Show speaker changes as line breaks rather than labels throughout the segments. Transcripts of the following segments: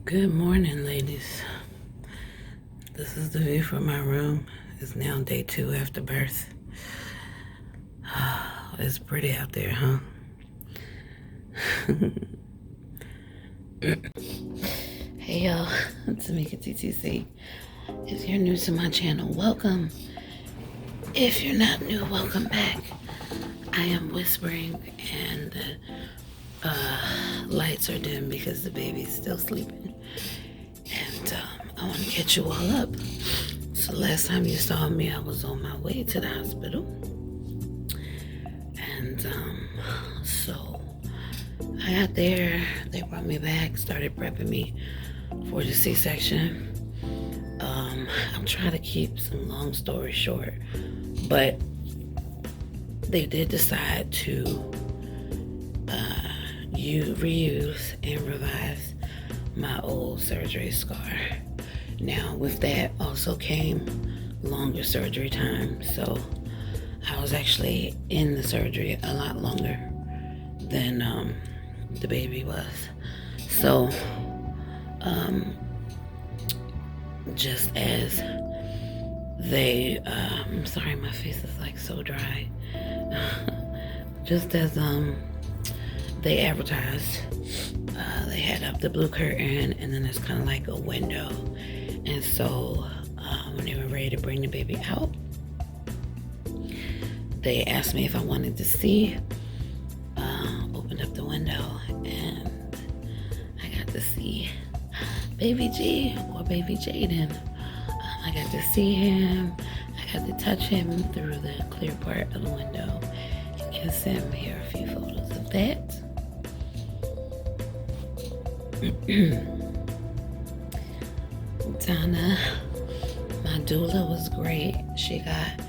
Good morning, ladies. This is the view from my room. It's now day 2 after birth. It's pretty out there, huh? Hey y'all, Tamikia TTC. If you're new to my channel, welcome. If you're not new, welcome back. I am whispering and the lights are dim because the baby's still sleeping. And I want to catch you all up. So last time you saw me, I was on my way to the hospital. And so I got there, they brought me back, started prepping me for the C-section. I'm trying to keep some long story short, but they did decide to reuse and revise my old surgery scar. Now with that also came longer surgery time, so I was actually in the surgery a lot longer than the baby was. So just as they I'm sorry, my face is like so dry. Just as they advertised, they had up the blue curtain, and then it's kind of like a window. And so when they were ready to bring the baby out, they asked me if I wanted to see. Opened up the window, and I got to see baby G, or baby Jaden. I got to see him. I got to touch him through the clear part of the window. You can send me here a few photos of that. Donna, my doula, was great. She got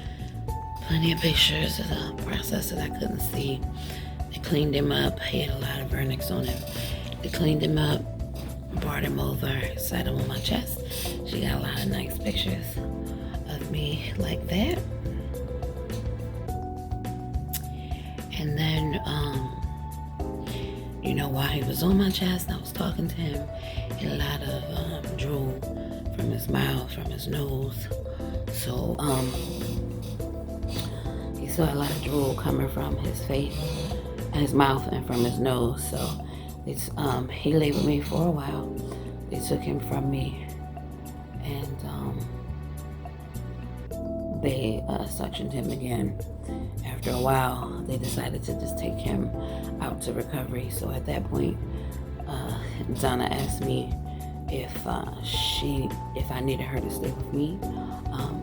plenty of pictures of the process that I couldn't see. They cleaned him up. He had a lot of vernix on him. They cleaned him up, brought him over, sat him on my chest. She got a lot of nice pictures of me like that. And then, while he was on my chest, I was talking to him. He had a lot of drool from his mouth, from his nose. So, he saw a lot of drool coming from his face, his mouth, and from his nose. So, he lay with me for a while. They took him from me, and they suctioned him again. After a while, they decided to just take him out to recovery. So at that point, Donna asked me if I needed her to stay with me,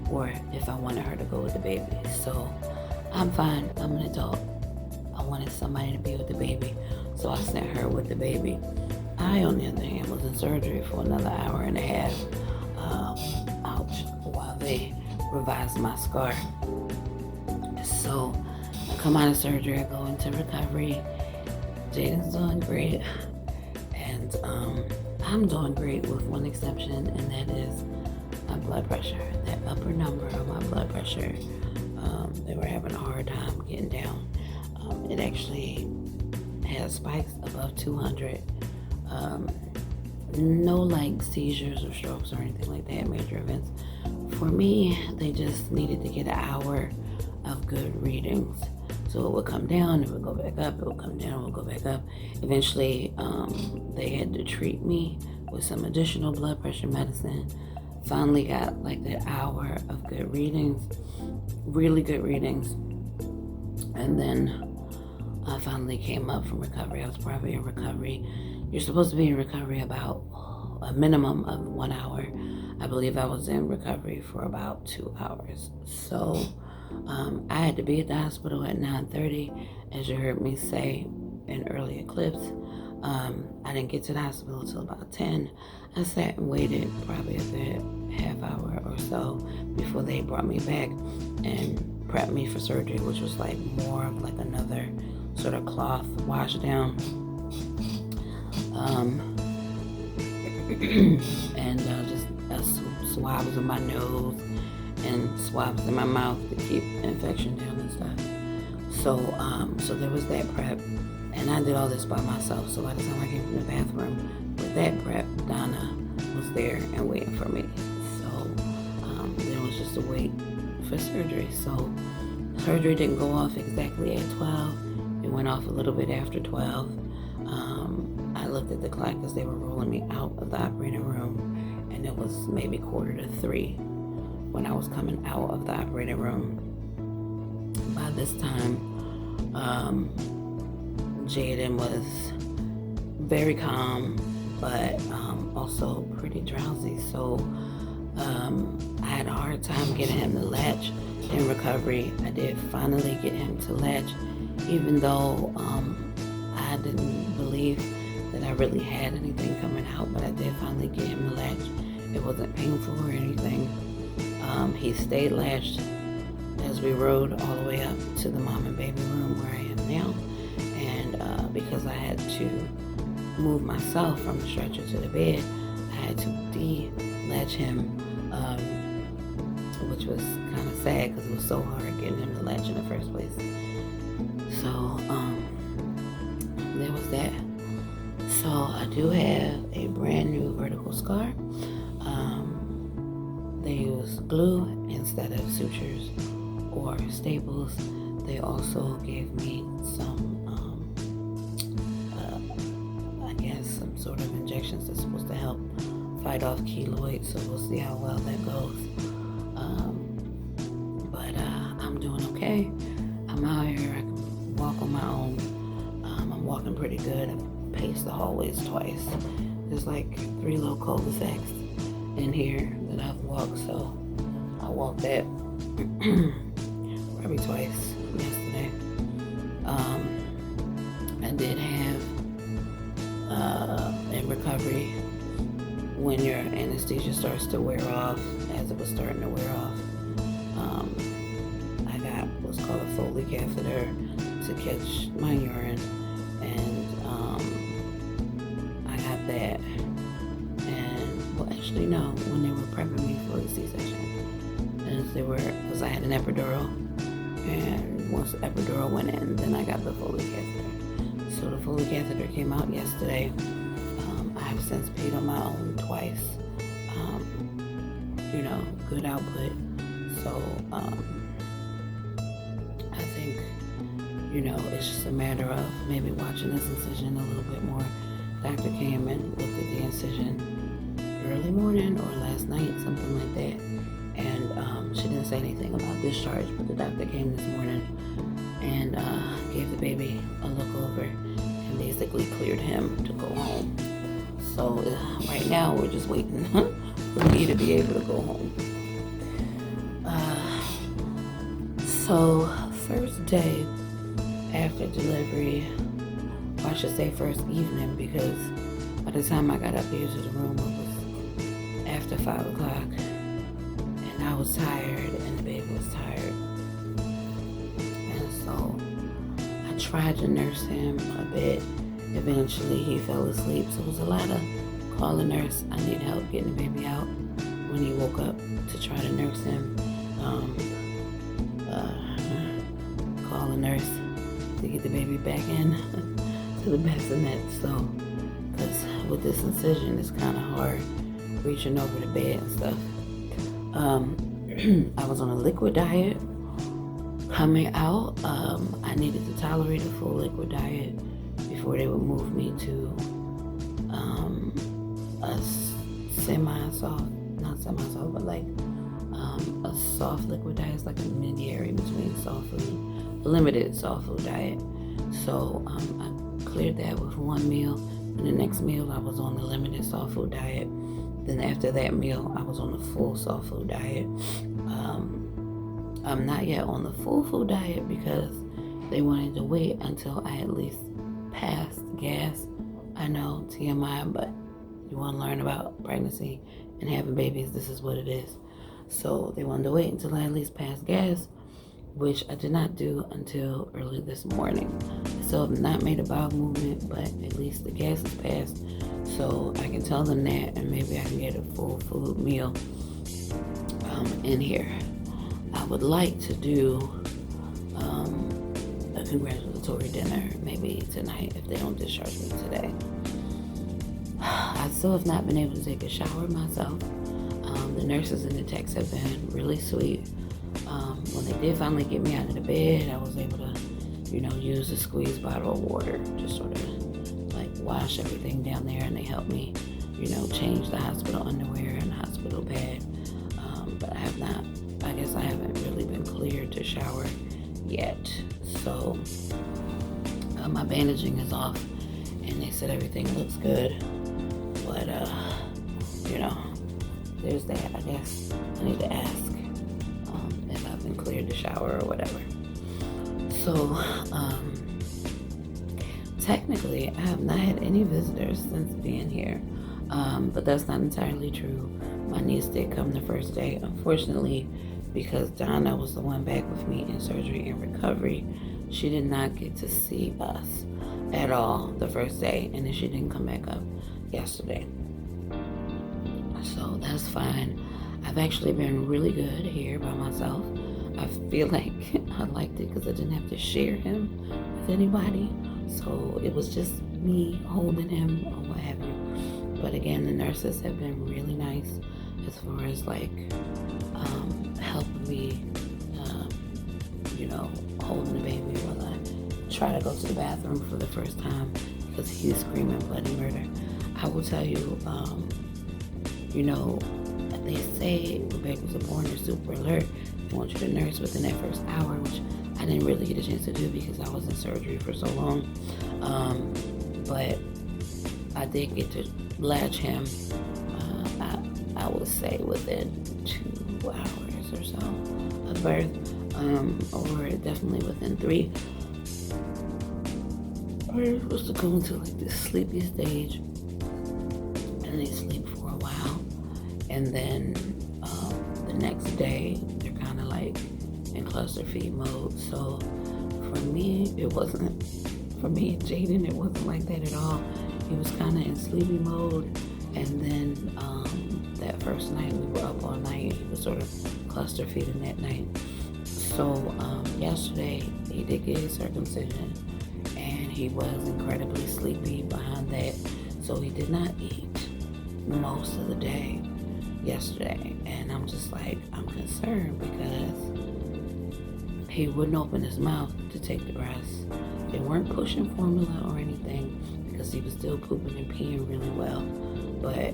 or if I wanted her to go with the baby. So I'm fine. I'm an adult. I wanted somebody to be with the baby, so I sent her with the baby. I, on the other hand, was in surgery for another hour and a half, while they revised my scar. So I come out of surgery, I go into recovery. Jaden's doing great, and I'm doing great with one exception, and that is my blood pressure. That upper number of my blood pressure, they were having a hard time getting down. It actually has spikes above 200. No like seizures or strokes or anything like that, major events. For me, they just needed to get an hour of good readings. So it would come down, it would go back up, it would come down, it would go back up. Eventually, they had to treat me with some additional blood pressure medicine. Finally got like that hour of good readings, really good readings. And then I finally came up from recovery. I was probably in recovery. You're supposed to be in recovery about a minimum of 1 hour. I believe I was in recovery for about 2 hours. So I had to be at the hospital at 9:30, as you heard me say in earlier clips. I didn't get to the hospital until about 10. I sat and waited probably a good half hour or so before they brought me back and prepped me for surgery, which was like more of like another sort of cloth wash down. And just swabs in my nose and swabs in my mouth to keep infection down and stuff. So there was that prep, and I did all this by myself. So by the time I came from the bathroom with that prep, Donna was there and waiting for me. So there was just a wait for surgery. So surgery didn't go off exactly at 12. It went off a little bit after 12. I looked at the clock because they were rolling me out of the operating room, and it was maybe 2:45 when I was coming out of the operating room. By this time, Jaden was very calm, but also pretty drowsy. So I had a hard time getting him to latch in recovery. I did finally get him to latch, even though I didn't believe that I really had anything coming out, but I did finally get him to latch. It wasn't painful or anything. He stayed latched as we rode all the way up to the mom and baby room where I am now. And because I had to move myself from the stretcher to the bed, I had to de-latch him, which was kind of sad because it was so hard getting him to latch in the first place. So there was that. So I do have a brand new vertical scar. They use glue instead of sutures or staples. They also gave me some, I guess, some sort of injections that's supposed to help fight off keloids. So we'll see how well that goes. But I'm doing okay. I'm out here. I can walk on my own. I'm walking pretty good. I've paced the hallways twice. There's like 3 little cul-de-sacs in here that I've walked, so I walked that probably twice yesterday. I did have in recovery, when your anesthesia starts to wear off, as it was starting to wear off, I got what's called a Foley catheter to catch my urine, and I got that. Well, actually, no, when they were prepping me for the C-section, as they were, because I had an epidural, and once the epidural went in, then I got the Foley catheter. So the Foley catheter came out yesterday. I have since paid on my own twice. Good output. So I think, it's just a matter of maybe watching this incision a little bit more. Doctor came and looked at the incision early morning or last night, something like that, and she didn't say anything about discharge, but the doctor came this morning and gave the baby a look over and basically cleared him to go home. So right now we're just waiting for me to be able to go home. So first day after delivery, or I should say first evening, because by the time I got up here to the room, it was after 5 o'clock, and I was tired, and the baby was tired. And so I tried to nurse him a bit. Eventually, he fell asleep. So it was a lot of call a nurse. I need help getting the baby out when he woke up to try to nurse him. Call a nurse to get the baby back in to the bassinet. So, because with this incision, it's kind of hard reaching over the bed and stuff. I was on a liquid diet coming out. I needed to tolerate a full liquid diet before they would move me to a semi-soft, not semi-soft, but like a soft liquid diet. It's like a mediary between soft food, a limited soft food diet. So I cleared that with one meal. And the next meal I was on the limited soft food diet. Then after that meal I was on the full soft food diet. I'm not yet on the full food diet because they wanted to wait until I at least passed gas. I know, TMI, but you want to learn about pregnancy and having babies, this is what it is. So they wanted to wait until I at least passed gas, which I did not do until early this morning. So I've not made a bowel movement, but at least the gas is passed. So I can tell them that, and maybe I can get a full food meal in here. I would like to do a congratulatory dinner maybe tonight if they don't discharge me today. I I still have not been able to take a shower myself. The nurses and the techs have been really sweet. When they did finally get me out of the bed, I was able to, use a squeeze bottle of water to sort of like wash everything down there, and they helped me, change the hospital underwear and hospital pad. But I haven't really been cleared to shower yet. So my bandaging is off, and they said everything looks good. But there's that. I guess I need to ask if I've been cleared to shower or whatever. So technically, I have not had any visitors since being here, but that's not entirely true. My niece did come the first day. Unfortunately, because Donna was the one back with me in surgery and recovery, she did not get to see us at all the first day, and then she didn't come back up yesterday. So that's fine. I've actually been really good here by myself. I feel like I liked it because I didn't have to share him with anybody. So it was just me holding him or what have you. But again, the nurses have been really nice as far as helping me, holding the baby while I try to go to the bathroom for the first time because he's screaming bloody murder. I will tell you, they say when babies are born, they're super alert. They want you to nurse within that first hour, which I didn't really get a chance to do because I was in surgery for so long. But I did get to latch him, I would say within 2 hours or so of birth, or definitely within 3. We're supposed to go into this sleepy stage, and they sleep for a while, and then the next day they're kind of in cluster feed mode. So for me and Jaden, it wasn't like that at all. He was kind of in sleepy mode, and then that first night we were up all night. He was sort of cluster feeding that night. So yesterday he did get his circumcision, and he was incredibly sleepy behind that. So he did not eat most of the day yesterday, and I'm just I'm concerned because he wouldn't open his mouth to take the breast. They weren't pushing formula or anything because he was still pooping and peeing really well, but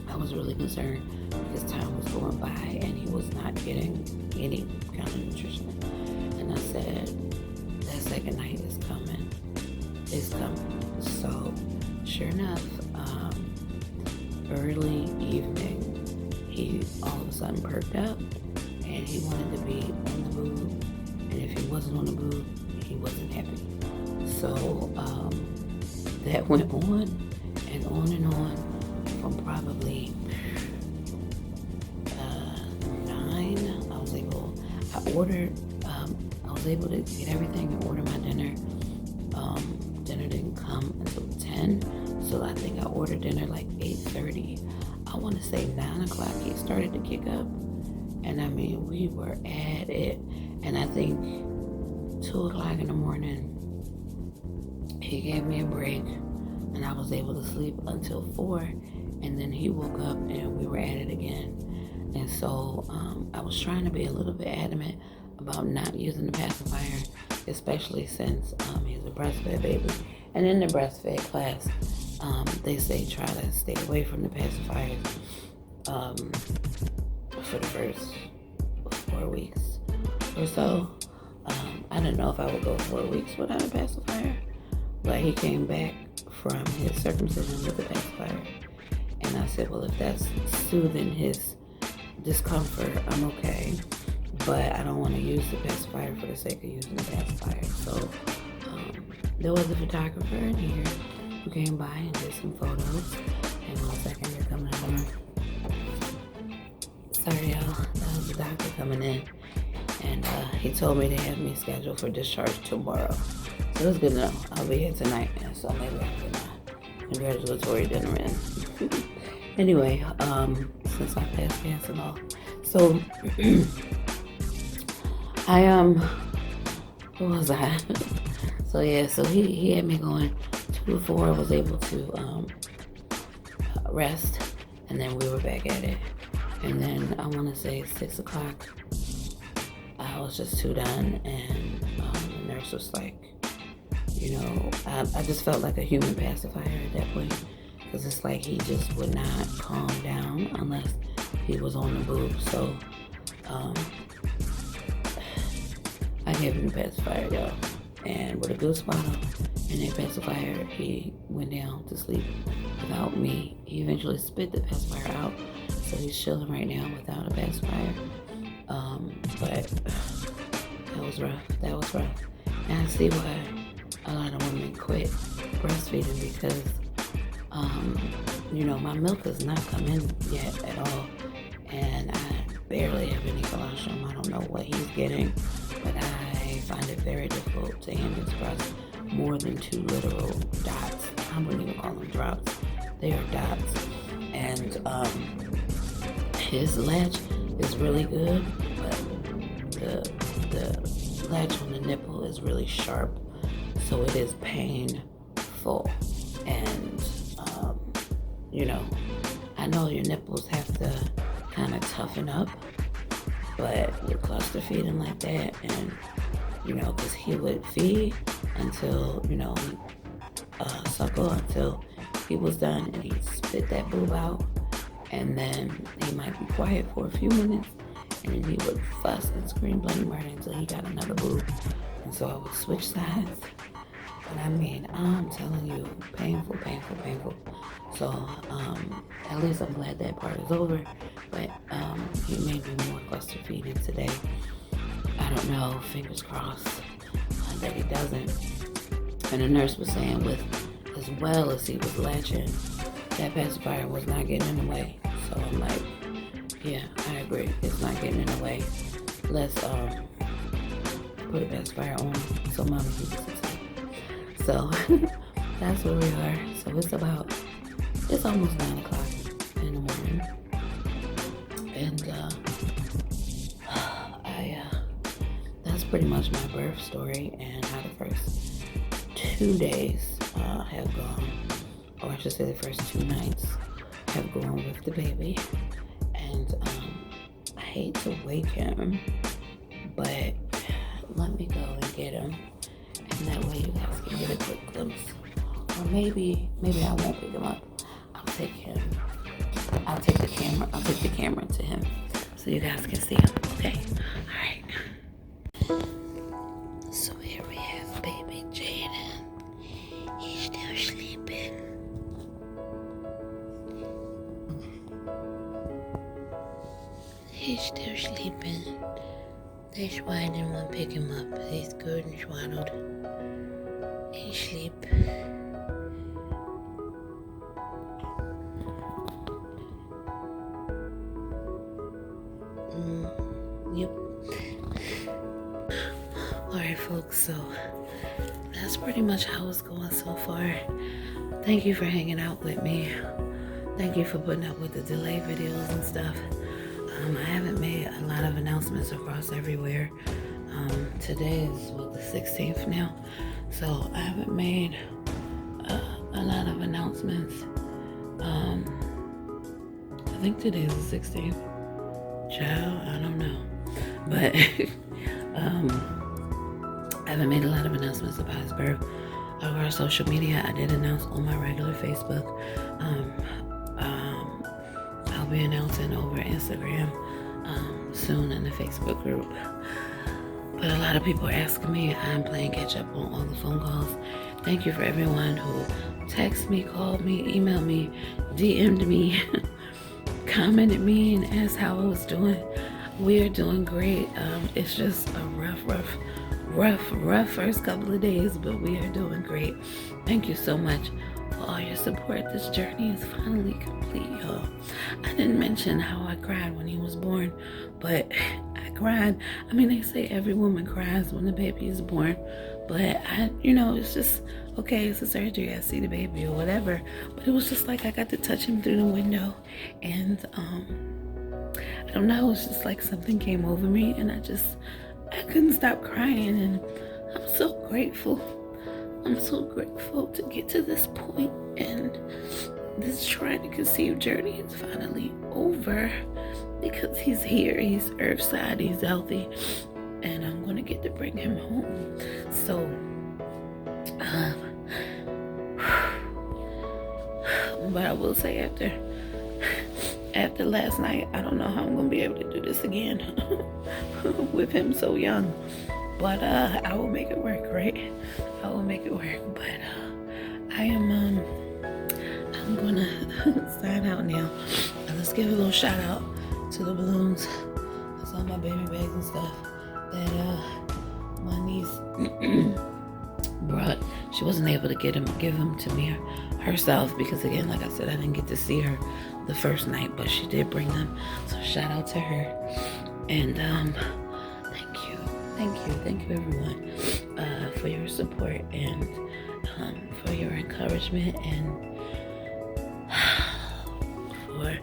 I was really concerned because time was going by and he was not getting any kind of nutrition. And I said, that second night is coming. It's coming. So sure enough, early evening, he all of a sudden perked up and he wanted to be on the boob. And if he wasn't on the boob, he wasn't happy. So that went on and on and on from probably 9. I was able to get everything and order my dinner. Dinner didn't come until 10, so I think I ordered dinner 8:30. I want to say 9 o'clock he started to kick up, and I mean we were at it. And I think 2 o'clock in the morning he gave me a break, and I was able to sleep until 4, and then he woke up and we were at it again. And so I was trying to be a little bit adamant about not using the pacifier, especially since he's a breastfed baby. And in the breastfed class, they say try to stay away from the pacifiers for the first 4 weeks or so. I don't know if I would go 4 weeks without a pacifier, but he came back from his circumcision with a pacifier. And I said, well, if that's soothing his discomfort, I'm okay. But I don't want to use the pacifier for the sake of using the pacifier. So there was a photographer in here who came by and did some photos. And 1 second, they're coming on. Sorry, y'all. That was the doctor coming in. And he told me they have me scheduled for discharge tomorrow. So it's good to know. I'll be here tonight. And so maybe I can congratulatory dinner in. Anyway, since I passed gas and all. So what was I? So yeah, so he had me going before I was able to rest, and then we were back at it. And then I want to say 6 o'clock, I was just too done, and the nurse was like, I just felt like a human pacifier at that point, because it's like he just would not calm down unless he was on the boob. So I gave him a pacifier, y'all, and with a goose bottle and a pacifier, he went down to sleep without me. He eventually spit the pacifier out, so he's chilling right now without a pacifier. But that was rough. And I see why a lot of women quit breastfeeding, because my milk has not come in yet at all, and I barely have any colostrum. I don't know what he's getting, but I find it very difficult to hand his breast more than 2 literal dots. I wouldn't even call them drops. They are dots. And his latch is really good, but the latch on the nipple is really sharp, so it is painful. And I know your nipples have to kind of toughen up, but with cluster feeding like that, and because he would feed until suckle until he was done, and he'd spit that boob out, and then he might be quiet for a few minutes, and then he would fuss and scream bloody murder until he got another boob. And so I would switch sides. But I'm telling you, painful. So at least I'm glad that part is over. But he may be more cluster feeding today. I don't know, fingers crossed that he doesn't. And the nurse was saying, with as well as he was latching, that pacifier was not getting in the way. So I'm like, yeah, I agree. It's not getting in the way. Let's put a pacifier on so mommy can get some sleep. So that's where we are. So it's almost 9 o'clock in the morning. And that's pretty much my birth story and how the first 2 days have gone, or I should say the first 2 nights have gone with the baby. And I hate to wake him, but let me go and get him, and that way you guys can get a quick glimpse. Or maybe I won't pick him up. I'll take the camera to him so you guys can see him. Okay? Alright. So here we have baby Jaden. He's still sleeping. That's why I didn't want to pick him up. He's good and swaddled. He's asleep. Yep. Alright folks, so that's pretty much how it's going so far. Thank you for hanging out with me. Thank you for putting up with the delay videos and stuff. I haven't made a lot of announcements across everywhere. Today is the 16th now, so I haven't made a lot of announcements. I think today's the 16th. Child, I don't know, but I haven't made a lot of announcements about his birth across social media. I did announce on my regular Facebook. I'll be announcing over Instagram soon in the Facebook group. But a lot of people are asking me. I'm playing catch up on all the phone calls. Thank you for everyone who texted me, called me, emailed me, DM'd me, commented me, and asked how I was doing. We are doing great. It's just a rough first couple of days, but we are doing great. Thank you so much for all your support. This journey is finally complete, y'all. I didn't mention how I cried when he was born, but I cried. I mean, they say every woman cries when the baby is born, but it's just, okay, it's a surgery, I see the baby or whatever. But it was just like I got to touch him through the window, and I don't know, it's just like something came over me, and I couldn't stop crying, and I'm so grateful. I'm so grateful to get to this point, and this trying to conceive journey is finally over because he's here, he's earthside, he's healthy, and I'm gonna get to bring him home. So but I will say, after last night, I don't know how I'm gonna be able to do this again with him so young, but I will make it work, right? I will make it work. But I'm gonna sign out now. Let's give a little shout out to the balloons. That's all my baby bags and stuff that my niece brought. She wasn't able to give them to me herself because, again, like I said, I didn't get to see her the first night, but she did bring them. So shout out to her. And thank you everyone for your support and for your encouragement and for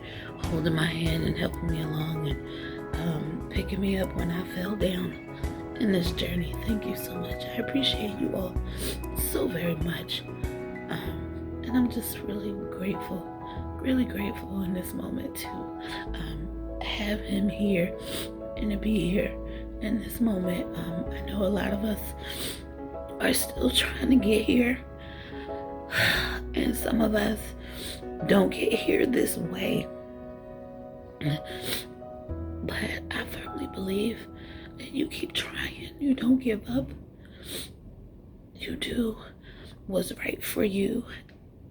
holding my hand and helping me along and picking me up when I fell down in this journey. Thank you so much. I appreciate you all so very much. And I'm just really grateful in this moment to have him here and to be here in this moment. I know a lot of us are still trying to get here, and some of us don't get here this way. But I firmly believe that you keep trying. You don't give up. You do what's right for you.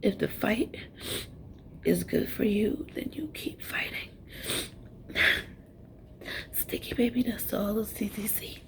If the fight is good for you, then you keep fighting. Sticky baby, that's all of CCC.